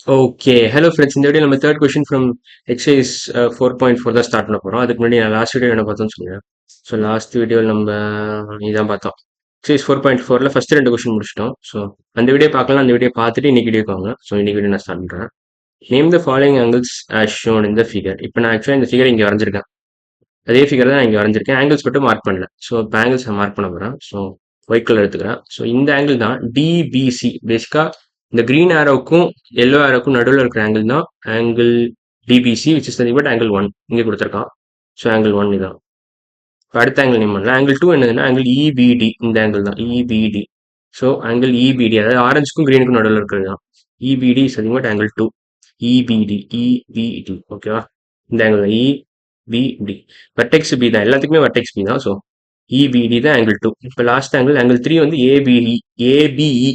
Okay hello friends, இந்த video நம்ம third question from exercise 4.4 தான் ஸ்டார்ட் பண்ண போகிறோம். அதுக்கு முன்னாடி நான் லாஸ்ட் வீடியோ என்ன பார்த்தோம்னு சொல்லுங்கள். ஸோ லாஸ்ட் வீடியோவில் நம்ம இதான் பார்த்தோம். எக்ஸசைஸ் 4.4ல ஃபர்ஸ்ட் ரெண்டு கொஸ்டின் முடிச்சிட்டோம். ஸோ அந்த வீடியோ பார்க்கலாம். அந்த வீடியோ பார்த்துட்டு இன்னைக்கு வீடியோ வாங்க. ஸோ இன்னைக்கு வீடியோ நான் ஸ்டார்ட் பண்ணுறேன். Name the following angles as shown இந்த ஃபிகர். இப்போ நான் ஆக்சுவலாக இந்த ஃபிகர் இங்கே வரைஞ்சிருக்கேன். அதே ஃபிகர் தான் நான் இங்கே வரைஞ்சிருக்கேன். ஆங்கிள்ஸ் மட்டும் மார்க் பண்ணல. ஸோ இப்போ ஆங்கிள்ஸ் நான் மார்க் பண்ண போகிறேன். ஸோ ஒயிட் கலர் எடுத்துக்கிறேன். ஸோ இந்த ஆங்கிள் தான் டிபிசி. பேசிக்காக இந்த கிரீன் ஆரோக்கும் எல்லோ ஆரோக்கும் நடுவில் இருக்கிற ஆங்கிள் தான் angle DBC, which is nothing but angle one. இங்கே கொடுத்துருக்கான். ஸோ ஆங்கிள் ஒன் இதான். இப்போ அடுத்த ஆங்கிள் நேம் பண்ணலாம். ஆங்கிள் டூ என்னதுன்னா ஆங்கிள் இபிடி. இந்த ஆங்கிள் தான் இபிடி. ஸோ ஆங்கிள் இபிடி, அதாவது ஆரஞ்சுக்கும் கிரீனுக்கும் நடுவில் இருக்கிறது தான் EBD is nothing but angle two. EBD EBD ஓகேவா. இந்த ஆங்கிள் தான் இபிடி. வெர்டெக்ஸ் பி தான், எல்லாத்துக்குமே வெர்டெக்ஸ் பி தான். ஸோ இபிடி தான் ஆங்கிள் டூ. இப்போ லாஸ்ட் ஆங்கிள் ஆங்கிள் த்ரீ வந்து ABE. ABE.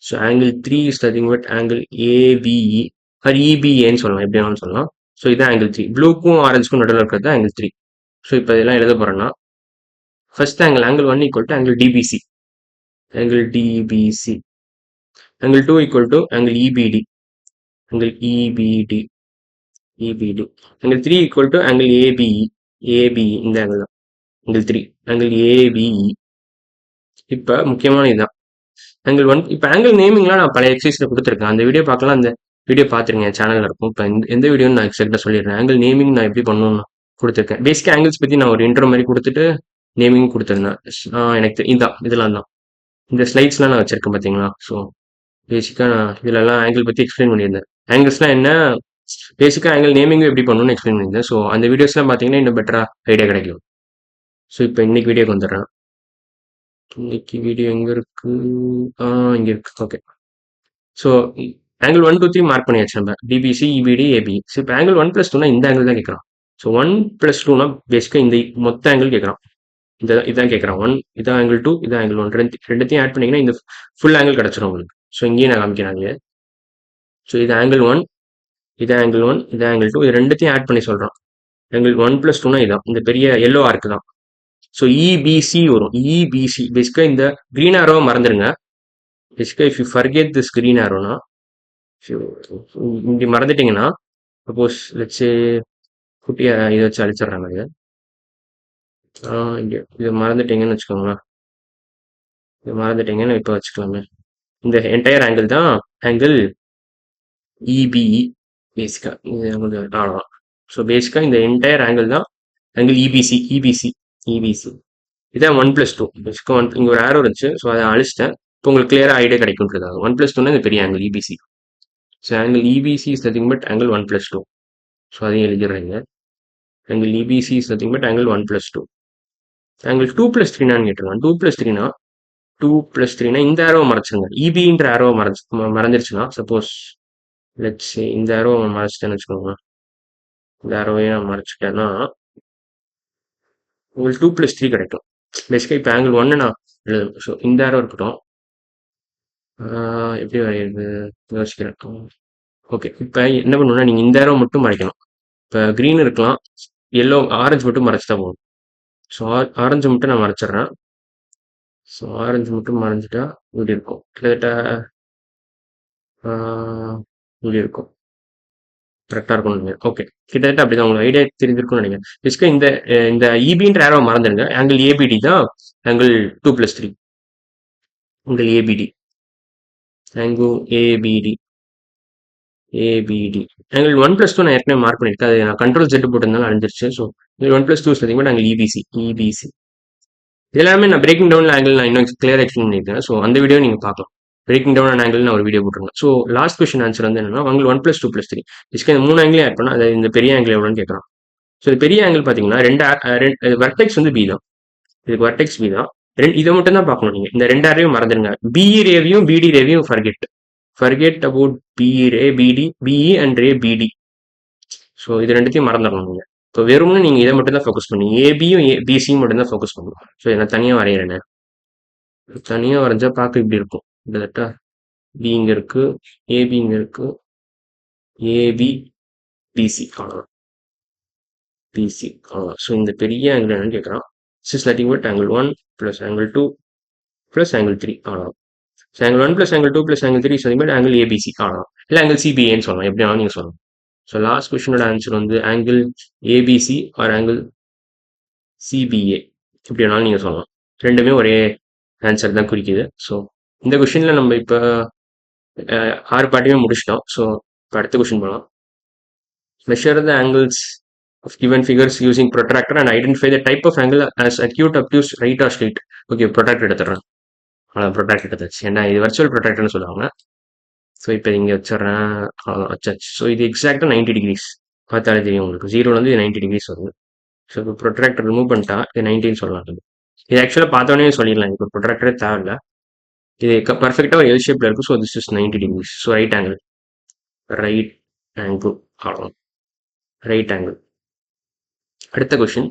So angle three is nothing but angle ABE or இபிஏன்னு சொல்லலாம், எப்படி வேணாலும் சொல்லலாம். ஸோ இதான் ஆங்கிள் த்ரீ. ப்ளூக்கும் ஆரஞ்சுக்கும் நடுவில் இருக்கிறது தான் ஆங்கிள் த்ரீ. ஸோ இப்போ இதெல்லாம் எழுத போறேன்னா first angle angle one equal to angle DBC. Angle DBC. Angle two equal to angle EBD. Angle EBD. EBD. Angle three equal to angle ABE. ABE இந்த angle தான் angle three. Angle ABE. இப்போ முக்கியமான இதுதான் angle one. இப்போ angle நேமிங்லாம் நான் பழைய எக்ஸசைஸ்ல கொடுத்துருக்கேன். அந்த வீடியோ பார்க்கலாம். அந்த வீடியோ பார்த்துருங்க, என் சேனல்ல இருக்கும். இப்போ எந்த வீடியோன்னு நான் எக்ஸாக்டாக சொல்லிடுறேன். ஆங்கிள் நேமிங் நான் எப்படி பண்ணணும்னு கொடுத்துருக்கேன். பேசிக் ஆங்கிள்ஸ் பற்றி நான் ஒரு இன்ட்ரோ மாதிரி கொடுத்துட்டு நேமிங் கொடுத்துருந்தேன். எனக்கு இதான் இதெல்லாம் தான் இந்த ஸ்லைட்ஸ்லாம் நான் வச்சிருக்கேன் பார்த்தீங்களா. ஸோ பேசிக்காக நான் இதுலலாம் ஆங்கிள் பற்றி எக்ஸ்பிளைன் பண்ணியிருந்தேன். ஆங்கிள்ஸ்லாம் என்ன, பேசிக்காக ஆங்கிள் நேமிங்கும் எப்படி பண்ணணும்னு எக்ஸ்பிளைன் பண்ணியிருந்தேன். ஸோ அந்த வீடியோஸ்லாம் பார்த்தீங்கன்னா இன்னும் பெட்டராக ஐடியா கிடைக்கும். ஸோ இப்போ இன்னைக்கு வீடியோக்கு வந்துடுறேன். இன்னைக்கு வீடியோ எங்கே இருக்கு? இங்கே இருக்கு. Okay. So angle one two three mark பண்ணியாச்சு நம்ம. DBC EBD AB. ஸோ இப்போ ஆங்கிள் ஒன் பிளஸ் டூனா இந்த ஆங்கிள் தான் கேட்குறான். ஸோ ஒன் பிளஸ் டூனா பேசிக்காக இந்த மொத்த ஆங்கிள் கேட்குறான். இதான் கேட்குறான். ஒன் இதான் ஆங்கிள் டூ, இதான் ஆங்கிள் ஒன். ரெண்டுத்தையும் ஆட் பண்ணிங்கன்னா இந்த ஃபுல் ஆங்கிள் கிடச்சிரும் உங்களுக்கு. ஸோ இங்கேயும் நான் காமிக்கிறாங்க. ஸோ இது ஆங்கிள் ஒன், இது ஆங்கிள் ஒன், இது ஆங்கிள் டூ. இது ரெண்டுத்தையும் ஆட் பண்ணி சொல்கிறான். ஆங்கிள் ஒன் பிளஸ் டூனா இதான் இந்த பெரிய எல்லோ ஆர்க்கு தான். ஸோ இபிசி வரும். இபிசி பேசிக்காக இந்த கிரீன் ஆரோவை மறந்துடுங்க. பேசிக்காக if you forget this green ஆரோனா, இப்படி மறந்துட்டீங்கன்னா சப்போஸ் லெட்ஸே குட்டியை இதை வச்சு அழிச்சிடுறாங்க. இதை மறந்துட்டீங்கன்னு வச்சுக்கோங்களேன். இதை மறந்துட்டீங்கன்னு இப்போ வச்சுக்கலாமே. இந்த என்டையர் ஆங்கிள் தான் ஆங்கிள் இபிஇ பேசிக்கா. இது அவ்வளோதான். ஸோ பேசிக்கா இந்த என்டையர் ஆங்கிள் தான் ஆங்கிள் இபிசி. இபிசி இபிசி இதான் ஒன் பிளஸ் டூ. பேசிக்கா ஒன் இங்கே ஒரு ஆரோ இருந்துச்சு. ஸோ அதை அழிச்சிட்டேன். இப்போ உங்களுக்கு கிளியராக ஐடியா கிடைக்கும்ன்றதாக ஒன் பிளஸ் டூனா இந்த பெரிய angle EBC. So angle EBC is nothing but angle one plus two. So அதையும் எழுதிடுறீங்க. Angle EBC is nothing but angle one plus two. Angle two plus த்ரீனான்னு கேட்டுருவான். டூ பிளஸ் த்ரீனா இந்த ஆரோவை மறைச்சிருங்க. இபின்ற ஆரோவை மறைஞ்சிருச்சுன்னா சப்போஸ் லெட்ஸ் இந்த ஆரோவை மறைச்சிட்டேன்னு வச்சுக்கோங்க. இந்த ஆரோவையே நான் மறைச்சிட்டேன்னா உங்களுக்கு டூ பிளஸ் த்ரீ கிடைக்கும். பேசிக்காக இப்போ ஆங்கிள் ஒன்னு நான் எழுதணும். ஸோ இந்த ஆரோ இருக்கட்டும். எப்படி வரையிறது யோசிக்கிறேன். ஓகே. இப்போ என்ன பண்ணணும்னா நீங்கள் இந்த ஆரோ மட்டும் மறைக்கணும். இப்போ க்ரீன் இருக்கலாம், எல்லோ ஆரஞ்சு மட்டும் மறைச்சிட்டா போதும். ஸோ ஆரஞ்சு மட்டும் நான் மறைச்சிட்றேன். ஸோ ஆரஞ்சு மட்டும் மறைஞ்சிட்டா இப்படி இருக்கும். கிட்டத்தட்ட இப்படி இருக்கும். கரெக்டாக இருக்கும். ஓகே. கிட்டத்தட்ட அப்படிதான் உங்களுக்கு ஐடியா தெரிஞ்சிருக்கும்னு நினைக்கிறேன். பேசிக்காக இந்த இபின்ற ஆரோ மறந்துடுங்க. ஆங்கிள் ஏபிடி தான் angle two plus three. Angle ABD. Angle ABD. ABD. Angle one plus two நான் ஏற்கனவே மார்க் பண்ணியிருக்கேன். அது நான் கண்ட்ரோல் ஜெட் போட்டிருந்தாலும் அழிஞ்சிருச்சு. ஸோ ஒன் பிளஸ் டூ பார்த்தீங்கன்னா ஆங்கிள் இபிசி. இபிசி எல்லாமே நான் பிரேக்கிங் டவுன் ஆங்கிள் நான் இன்னும் கிளியர் எக்ஸ்பிளைன் பண்ணியிருக்கேன். ஸோ அந்த வீடியோ நீங்கள் பார்க்கலாம். பிரேக்கிங் டவுன் அண்ட் ஆங்கிள் நான் ஒரு வீடியோ போட்டுருங்க. ஸோ லாஸ்ட் கொஸ்டின் ஆன்சர் வந்து என்னன்னா angle one plus two plus three. பேசிக்காக இந்த மூணு ஆங்கிலே ஆட் பண்ணால் அது இந்த பெரிய ஆங்கிள் எவ்வளோன்னு கேட்குறான். ஸோ இது பெரிய ஆங்கிள் பார்த்தீங்கன்னா ரெண்டு வர்டெக்ஸ் வந்து பி தான். இதுக்கு வர்டெக்ஸ் பி தான். இதை மட்டும் தான் பார்க்கணும் நீங்கள். இந்த ரெண்டு ஆரையும் மறந்துடுங்க. பிஇ ரேவையும் பிடி ரேவையும் ஃபர்கெட் அபவுட் பிஇ ரே பிடி, பிஇ அண்ட் ரே பிடி. ஸோ இது ரெண்டுத்தையும் மறந்துடணும் நீங்கள். இப்போ வெறும்னு நீங்கள் இதை மட்டும் தான் ஃபோக்கஸ் பண்ணி ஏபியும் பிசியும் மட்டும் தான் ஃபோக்கஸ் பண்ணணும். ஸோ இதை தனியாக வரைகிறேன். தனியாக வரைஞ்சா பார்க்க இப்படி இருக்கும். கிட்டத்தட்ட பி இங்கே இருக்கு, ஏபி இங்கே இருக்கு, ஏபி பிசி அவ்வளோதான். பிசி அவ்வளோதான். ஸோ இந்த பெரிய ஆங்கிள் என்னன்னு கேட்குறான். This nothing but angle one plus angle two plus angle three அவ்வளோதான். So angle 1 + angle 2 + angle 3 is nothing but angle ABC அவ்வளோதான். இல்லை ஆங்கிள் சிபிஏன்னு சொல்லலாம், எப்படி வேணாலும் நீங்கள் சொல்லலாம். ஸோ லாஸ்ட் கொஸ்டினோட ஆன்சர் வந்து angle ABC or angle CBA எப்படி வேணாலும் நீங்கள் சொல்லலாம். ரெண்டுமே ஒரே ஆன்சர் தான் குறிக்குது. ஸோ இந்த கொஷினில் நம்ம இப்போ 6 பாட்டையுமே முடிச்சிட்டோம். ஸோ இப்போ அடுத்த கொஷின் போகலாம். Measure the angles of given figures using protractor and identify the type of angle as acute, obtuse, right or straight. Okay protractor எடுத்துடுறேன். அவ்வளோ ப்ரொட்ராக்டர் எடுத்துச்சு. ஏன்னா இது வர்ச்சுவல் ப்ரொட்ராக்டர்னு சொல்லுவாங்க. ஸோ இப்போ இங்கே வச்சிடுறேன். அவ்வளோதான் வச்சாச்சு. ஸோ இது எக்ஸாக்டாக 90 டிகிரிஸ் பார்த்தாலே தெரியும் உங்களுக்கு. 0லேருந்து இது 90 டிகிரிஸ் வருது. ஸோ இப்போ ப்ரொட்ராக்டர் ரிமூவ் பண்ணிட்டா இது 90ன்னு சொல்லலாம். இது ஆக்சுவலாக பார்த்தோன்னே சொல்லிடலாம். இப்போ ப்ரொட்ராக்டரே தேவையில்ல. இது பர்ஃபெக்டாக ஒரு எல் ஷேப்பில் இருக்குது. So this is 90 degrees. So right angle அவ்வளோ ரைட் ஆங்கிள். அடுத்த கொஷின்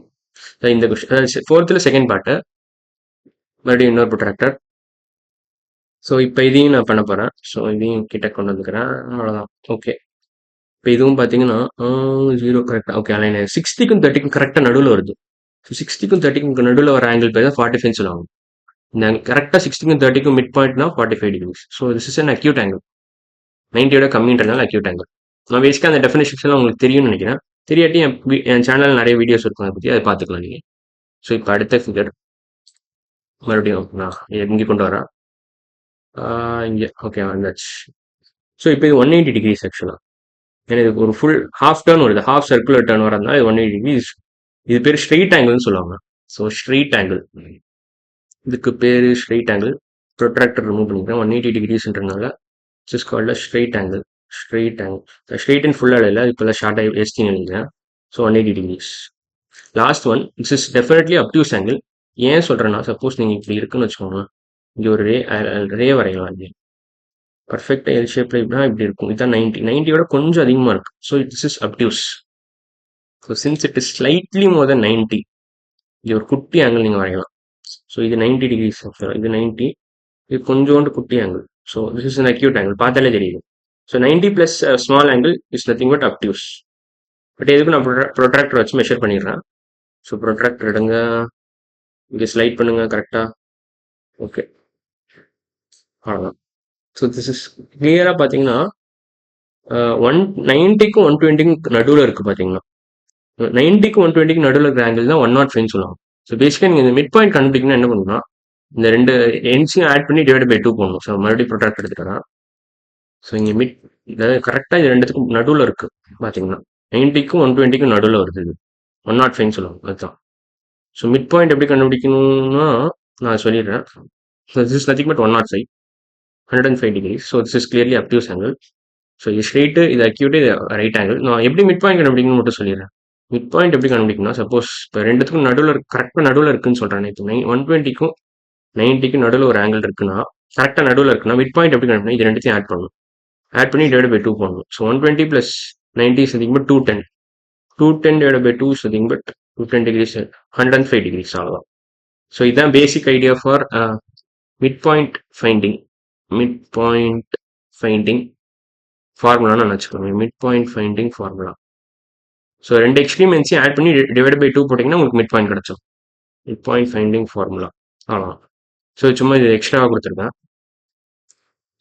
இந்த கொஷின் ஃபோர்த்தில் செகண்ட் பார்ட்டு மறுபடியும் இன்னொரு ப்ரொட்ராக்டர். ஸோ இப்போ இதையும் நான் பண்ண போகிறேன். ஸோ இதையும் கிட்ட கொண்டு வந்துக்கிறேன். அவ்வளோதான். ஓகே இப்போ இதுவும் பார்த்தீங்கன்னா 0 கரெக்டாக ஓகே அலைன் 60க்கும் 30க்கும் கரெக்டாக நடுவில் வருது. ஸோ 60க்கும் 30க்கும் நடுவில் வர ஆங்கிள் பேர் தான் 45 சொல்லுவாங்க. இந்த கரெக்டாக 60க்கும் 30க்கும் மிட் பாயிண்ட்னா 45 degrees. So this is an acute angle. 90யோட கம்மின்றதுனால அக்யூட் ஆங்கிள். நான் பேசிக்காக அந்த டெஃபினேஷன்ஸ்லாம் உங்களுக்கு தெரியும்னு நினைக்கிறேன். தெரியாட்டி என் சேனலில் நிறைய வீடியோஸ் இருக்கும் அதை பற்றி, அதை பார்த்துக்கலாம் நீங்கள். ஸோ இப்போ அடுத்த ஃபிகர் மறுபடியும் நான் இங்கே கொண்டு வரேன். இங்கே ஓகே வந்தாச்சு. ஸோ இப்போ இது 180 டிகிரிஸ் ஆக்சுவலாக. ஏன்னா இது ஒரு ஃபுல் ஹாஃப் டர்ன் வருது, ஹாஃப் சர்க்குலர் டர்ன் வரதுனால இது 180 டிகிரிஸ். இது பேர் ஸ்ட்ரெயிட் ஆங்கிள்னு சொல்லுவாங்க. ஸோ ஸ்ட்ரெயிட் ஆங்கிள், இதுக்கு பேர் ஸ்ட்ரெயிட் ஆங்கிள். ப்ரொட்ராக்டர் ரிமூவ் பண்ணிக்கிறேன். 180 டிகிரிஸ்ன்றதுனால it's called straight angle. Straight and ஃபுல்லாக இல்லை, இப்போ ஷார்ட்டாக எஸ்டின்னு நினைக்கிறேன். So 180 degrees. Last one this is definitely obtuse angle. ஏன் சொல்கிறேன்னா சப்போஸ் நீங்கள் இப்படி இருக்குன்னு வச்சுக்கோங்க, இங்கே ஒரு ரே வரையலாம். இங்கே பர்ஃபெக்டாக எல் ஷேப்பில் இப்படி இருக்கும். இதுதான் 90யோட கொஞ்சம் அதிகமாக இருக்கு. So this is obtuse. So since it is slightly more then 90, இது ஒரு குட்டி ஆங்கிள் நீங்கள் வரையலாம். ஸோ இது 90 டிகிரிஸ், இது 90, இது கொஞ்சோண்டு குட்டி angle. So this is an acute angle, பார்த்தாலே தெரியுது. So 90 + small angle is nothing but obtuse. But எதுக்கு நான் ப்ரொட்ராக்டர் வச்சு மெஷர் பண்ணிடுறேன். ஸோ ப்ரொட்ராக்டர் எடுங்க, இங்கே ஸ்லைட் பண்ணுங்க கரெக்டாக. ஓகே அவ்வளோதான். ஸோ திஸ் இஸ் கிளியராக பார்த்தீங்கன்னா 190க்கும் 120க்கும் நடுவில் இருக்குது. பார்த்தீங்கன்னா 90க்கும் 120க்கும் நடுவில் இருக்கிற ஆங்கிள் தான் 105 சொல்லுவாங்க. ஸோ பேசிக்காக நீங்கள் இந்த மிட் பாயிண்ட் கண்டுபிடிக்கணும்னா என்ன பண்ணணும்னா இந்த ரெண்டு எண்ட்ஸையும் ஆட் பண்ணி டிவைட் பை 2 போடணும். ஸோ மறுபடியும் ப்ரொட்ராக்டர் எடுத்துக்கிறேன். ஸோ இங்கே கரெக்டாக இது ரெண்டுத்துக்கும் நடுவில் இருக்குது. பார்த்தீங்கன்னா 90க்கும் 120க்கும் நடுவில் வருது. இது 105 சொல்லுவாங்க. அதுதான். ஸோ மிட் பாயிண்ட் எப்படி கண்டுபிடிக்கணும்னா நான் சொல்லிடுறேன். So this is nothing but 105 degree. So this is clearly obtuse angle. So இது ஸ்ட்ரெயிட்டு, இது அக்யூட்டு, இது ரைட் ஆங்கிள். நான் எப்படி மிட் பாயிண்ட் கண்டுபிடிக்கணும்னு மட்டும் சொல்லிடுறேன். மிட் பாயிண்ட் எப்படி கண்டுபிடிக்கணும்னா சப்போஸ் இப்போ ரெண்டுத்துக்கும் நடுவில் கரெக்டாக நடுவில் இருக்குன்னு சொல்கிறேன். இப்போ 120க்கும் 90க்கும் நடுவில் ஒரு ஆங்கிள் இருக்குன்னா கரெக்டாக நடுவில் இருக்குன்னா மிட் பாயிண்ட் எப்படி கண்டுபிடிக்கணும், இது ரெண்டுத்தையும் ஆட் பண்ணணும். ஆட் பண்ணி டிவைட் பை 2 பண்ணணும். So 120 + 90 is nothing but 210. 210 divided by 2 is nothing but 210 degrees, 105 degrees அவ்வளோதான். ஸோ இதுதான் basic idea for mid point finding. Mid point finding ஃபார்முலான்னு நினச்சிக்கோங்க. Mid point finding formula. So ரெண்டு எக்ஸ்ட்ரீமென்ஸையும் ஆட் பண்ணி டிவைட் பை 2 போட்டிங்கன்னா உங்களுக்கு மிட் பாயிண்ட் கிடச்சோம். மிட் பாயிண்ட் ஃபைண்டிங் ஃபார்முலா அவ்வளோதான். ஸோ சும்மா இது எக்ஸ்ட்ராவாக கொடுத்துருக்கேன்.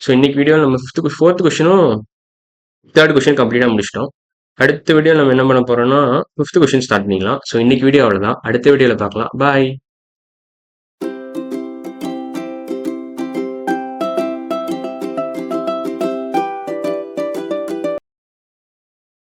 ஸோ இன்னைக்கு வீடியோ நம்ம 4th கொஸ்டினும் 3rd கொஸ்டின் கம்ப்ளீட்டாக முடிச்சிட்டோம். அடுத்த வீடியோ நம்ம என்ன பண்ண போறோம்னா 5th கொஸ்டின் ஸ்டார்ட் பண்ணிக்கலாம். ஸோ இன்னைக்கு வீடியோ அவ்வளோதான். அடுத்த வீடியோவில் பார்க்கலாம். பாய்.